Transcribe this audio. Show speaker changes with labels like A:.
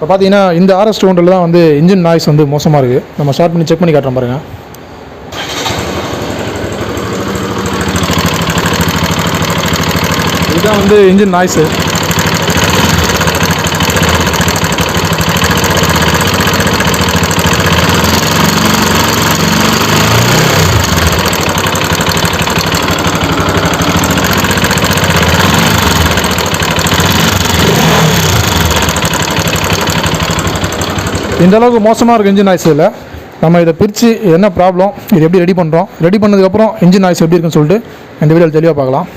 A: இப்போ பார்த்தீங்கன்னா இந்த ஆர்எஸ் 200 தான் வந்து இன்ஜின் நாய்ஸ் வந்து மோசமாக இருக்குது. நம்ம ஸ்டார்ட் பண்ணி செக் பண்ணி காட்டுறோம் பாருங்கள். இதுதான் வந்து இன்ஜின் நாய்ஸு. இந்த அளவுக்கு மோசமாக இருக்குது இன்ஜின் நாய்ஸ். இல்லை நம்ம இதை பிரித்து என்ன ப்ராப்ளம், இது எப்படி ரெடி பண்ணுறோம், ரெடி பண்ணதுக்கப்புறம் இன்ஜின் நாய்ஸ் எப்படி இருக்குன்னு சொல்லிட்டு இந்த வீடியோவில் தெளிவாக பார்க்கலாம்.